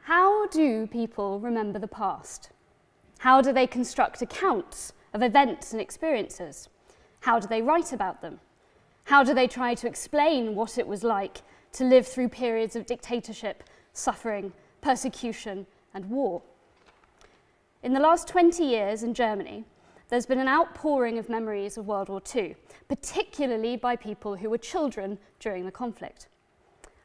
How do people remember the past? How do they construct accounts of events and experiences? How do they write about them? How do they try to explain what it was like to live through periods of dictatorship, suffering, persecution, and war? In the last 20 years in Germany, there's been an outpouring of memories of World War II, particularly by people who were children during the conflict.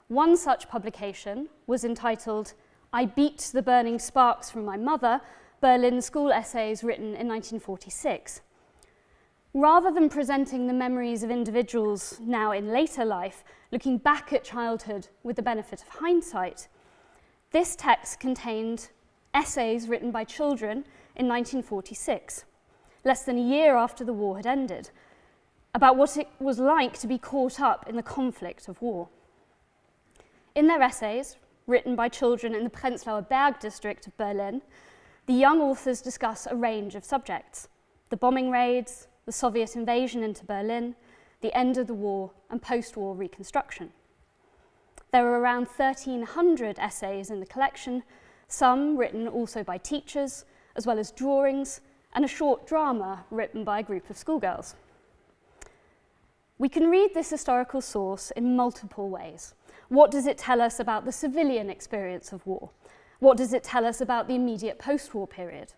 One such publication was entitled "I Beat the Burning Sparks from My Mother, Berlin School Essays Written in 1946. Rather than presenting the memories of individuals now in later life, looking back at childhood with the benefit of hindsight, this text contained essays written by children in 1946, less than a year after the war had ended, about what it was like to be caught up in the conflict of war. In their essays, written by children in the Prenzlauer Berg district of Berlin, the young authors discuss a range of subjects: the bombing raids, the Soviet invasion into Berlin, the end of the war, and post-war reconstruction. There were around 1,300 essays in the collection, some written also by teachers, as well as drawings, and a short drama written by a group of schoolgirls. We can read this historical source in multiple ways. What does it tell us about the civilian experience of war? What does it tell us about the immediate post-war period?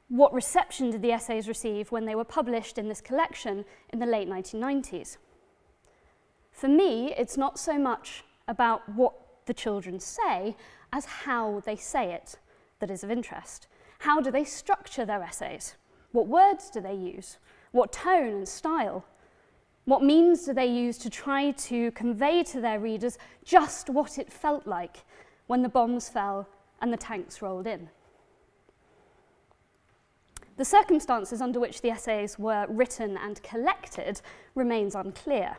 What reception did the essays receive when they were published in this collection in the late 1990s? For me, it's not so much about what the children say as how they say it that is of interest. How do they structure their essays? What words do they use? What tone and style? What means do they use to try to convey to their readers just what it felt like when the bombs fell and the tanks rolled in? The circumstances under which the essays were written and collected remains unclear.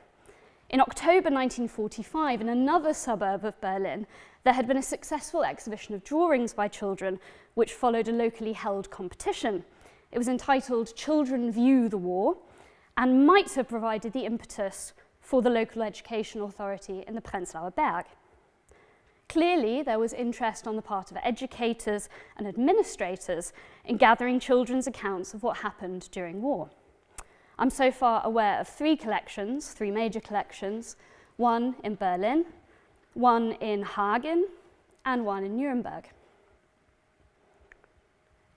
In October 1945, in another suburb of Berlin, there had been a successful exhibition of drawings by children which followed a locally held competition. It was entitled "Children View the War," and might have provided the impetus for the local education authority in the Prenzlauer Berg. Clearly, there was interest on the part of educators and administrators in gathering children's accounts of what happened during war. I'm so far aware of three major collections, one in Berlin, one in Hagen, and one in Nuremberg.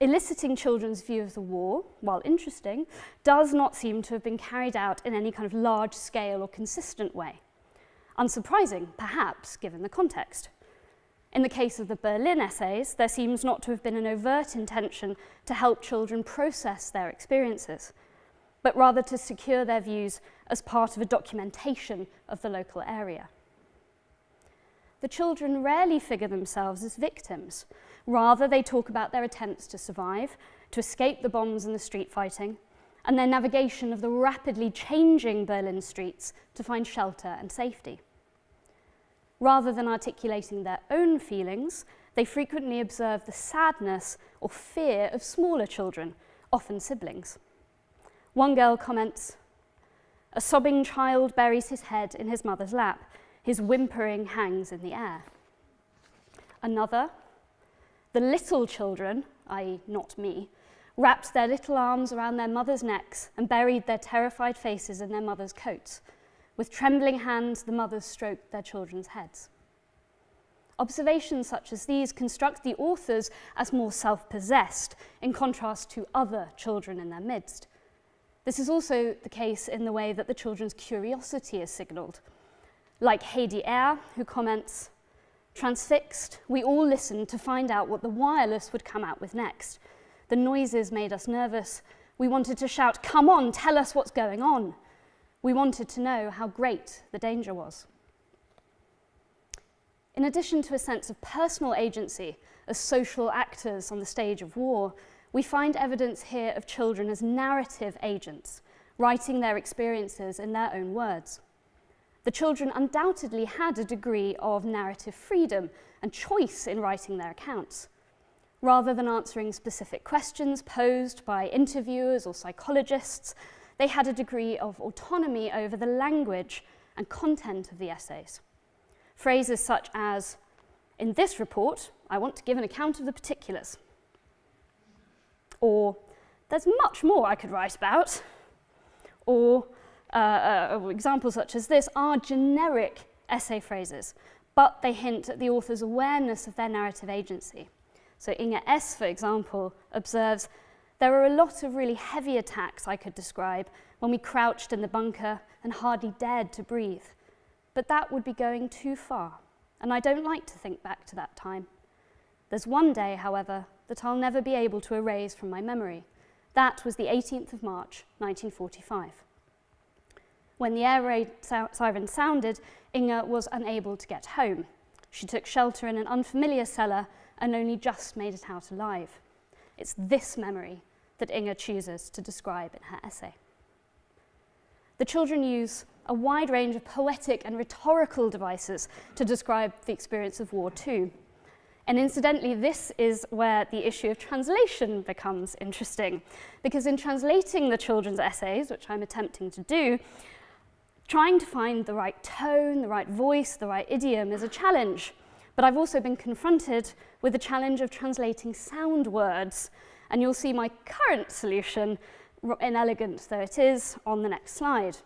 Eliciting children's view of the war, while interesting, does not seem to have been carried out in any kind of large-scale or consistent way. Unsurprising, perhaps, given the context. In the case of the Berlin essays, there seems not to have been an overt intention to help children process their experiences, but rather to secure their views as part of a documentation of the local area. The children rarely figure themselves as victims. Rather, they talk about their attempts to survive, to escape the bombs and the street fighting, and their navigation of the rapidly changing Berlin streets to find shelter and safety. Rather than articulating their own feelings, they frequently observe the sadness or fear of smaller children, often siblings. One girl comments, "A sobbing child buries his head in his mother's lap. His whimpering hangs in the air." Another, "The little children," i.e. not me, "wrapped their little arms around their mothers' necks and buried their terrified faces in their mothers' coats. With trembling hands, the mothers stroked their children's heads." Observations such as these construct the authors as more self-possessed, in contrast to other children in their midst. This is also the case in the way that the children's curiosity is signalled. Like Heidi R., who comments, "Transfixed, we all listened to find out what the wireless would come out with next. The noises made us nervous. We wanted to shout, 'Come on, tell us what's going on.' We wanted to know how great the danger was." In addition to a sense of personal agency as social actors on the stage of war, we find evidence here of children as narrative agents, writing their experiences in their own words. The children undoubtedly had a degree of narrative freedom and choice in writing their accounts. Rather than answering specific questions posed by interviewers or psychologists, they had a degree of autonomy over the language and content of the essays. Phrases such as, In this report, I want to give an account of the particulars. Or, there's much more I could write about. Or, examples such as this are generic essay phrases, but they hint at the author's awareness of their narrative agency. So Inga S., for example, observes, there are a lot of really heavy attacks I could describe when we crouched in the bunker and hardly dared to breathe. But that would be going too far, and I don't like to think back to that time. There's one day, however, that I'll never be able to erase from my memory. That was the 18th of March, 1945. When the air raid siren sounded, Inga was unable to get home. She took shelter in an unfamiliar cellar and only just made it out alive. It's this memory that Inga chooses to describe in her essay. The children use a wide range of poetic and rhetorical devices to describe the experience of war too. And incidentally, this is where the issue of translation becomes interesting, because in translating the children's essays, which I'm attempting to do, trying to find the right tone, the right voice, the right idiom is a challenge. But I've also been confronted with the challenge of translating sound words, and you'll see my current solution, inelegant though it is, on the next slide.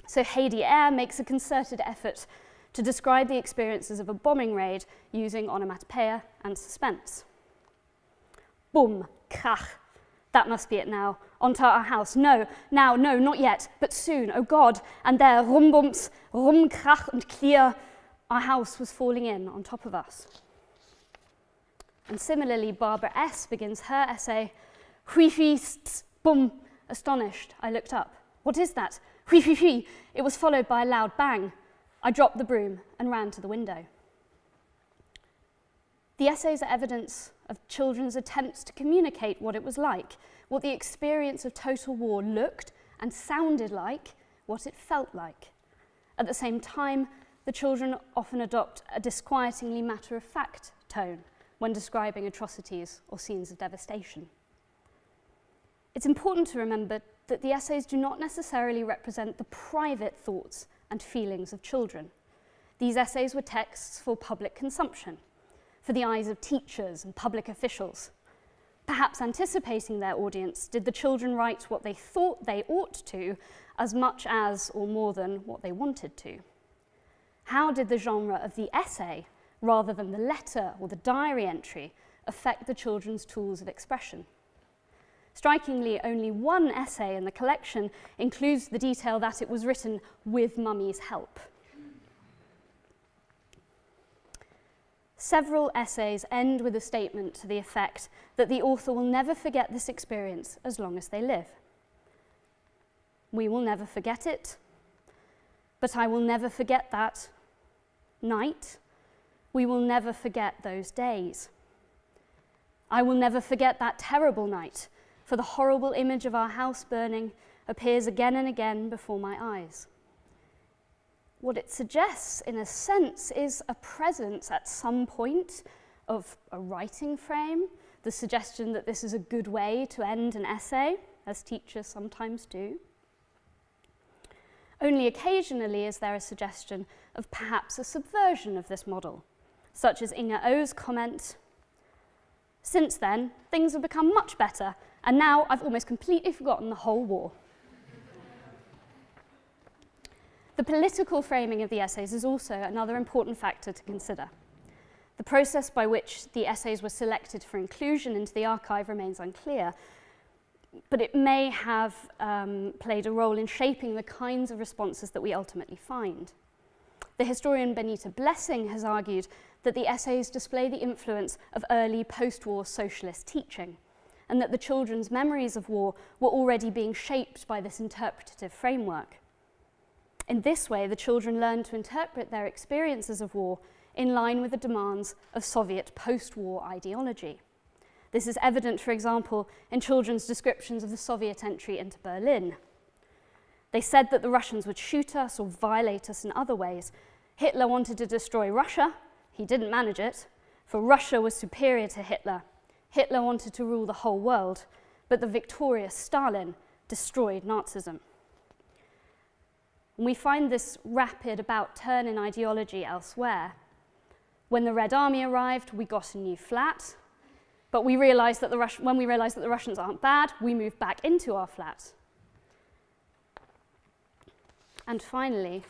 So Heidi Eyre makes a concerted effort to describe the experiences of a bombing raid using onomatopoeia and suspense. Boom, krach. That must be it now. Onto our house. No, now, no, not yet, but soon. Oh God. And there, rumbumps, rum, krach and clear. Our house was falling in on top of us. And similarly, Barbara S. begins her essay, hui-hui-sss-ttt, boom. Astonished, I looked up. What is that? Hui-hui-hui. It was followed by a loud bang. I dropped the broom and ran to the window. The essays are evidence of children's attempts to communicate what it was like, what the experience of total war looked and sounded like, what it felt like. At the same time, the children often adopt a disquietingly matter-of-fact tone when describing atrocities or scenes of devastation. It's important to remember that the essays do not necessarily represent the private thoughts and feelings of children. These essays were texts for public consumption, for the eyes of teachers and public officials. Perhaps anticipating their audience, did the children write what they thought they ought to as much as or more than what they wanted to? How did the genre of the essay, rather than the letter or the diary entry, affect the children's tools of expression? Strikingly, only one essay in the collection includes the detail that it was written with Mummy's help. Several essays end with a statement to the effect that the author will never forget this experience as long as they live. We will never forget it, but I will never forget that night. We will never forget those days. I will never forget that terrible night, for the horrible image of our house burning appears again and again before my eyes. What it suggests, in a sense, is a presence at some point of a writing frame, the suggestion that this is a good way to end an essay, as teachers sometimes do. Only occasionally is there a suggestion of perhaps a subversion of this model, such as Inga O's comment, "Since then, things have become much better, and now I've almost completely forgotten the whole war." The political framing of the essays is also another important factor to consider. The process by which the essays were selected for inclusion into the archive remains unclear, but it may have played a role in shaping the kinds of responses that we ultimately find. The historian Benita Blessing has argued that the essays display the influence of early post-war socialist teaching, and that the children's memories of war were already being shaped by this interpretative framework. In this way, the children learned to interpret their experiences of war in line with the demands of Soviet post-war ideology. This is evident, for example, in children's descriptions of the Soviet entry into Berlin. They said that the Russians would shoot us or violate us in other ways. Hitler wanted to destroy Russia. He didn't manage it, for Russia was superior to Hitler. Hitler wanted to rule the whole world, but the victorious Stalin destroyed Nazism. And we find this rapid about-turn in ideology elsewhere. When the Red Army arrived, we got a new flat, but we realized that when we realized that the Russians aren't bad, we moved back into our flat. And finally,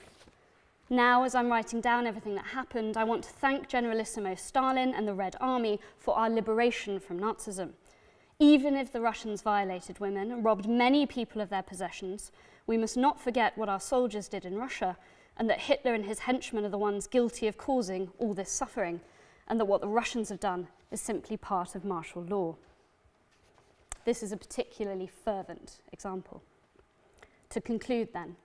now as I'm writing down everything that happened, I want to thank Generalissimo Stalin and the Red Army for our liberation from Nazism. Even if the Russians violated women and robbed many people of their possessions, we must not forget what our soldiers did in Russia, and that Hitler and his henchmen are the ones guilty of causing all this suffering, and that what the Russians have done is simply part of martial law. This is a particularly fervent example. To conclude then,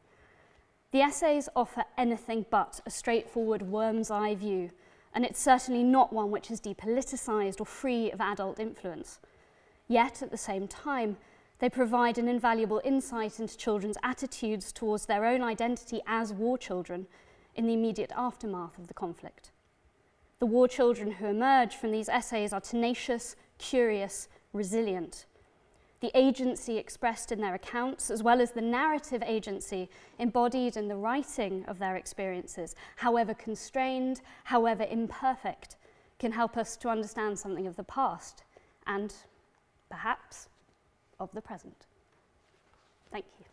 the essays offer anything but a straightforward worm's eye view, and it's certainly not one which is depoliticised or free of adult influence. Yet, at the same time, they provide an invaluable insight into children's attitudes towards their own identity as war children in the immediate aftermath of the conflict. The war children who emerge from these essays are tenacious, curious, resilient. The agency expressed in their accounts, as well as the narrative agency embodied in the writing of their experiences, however constrained, however imperfect, can help us to understand something of the past and, perhaps, of the present. Thank you.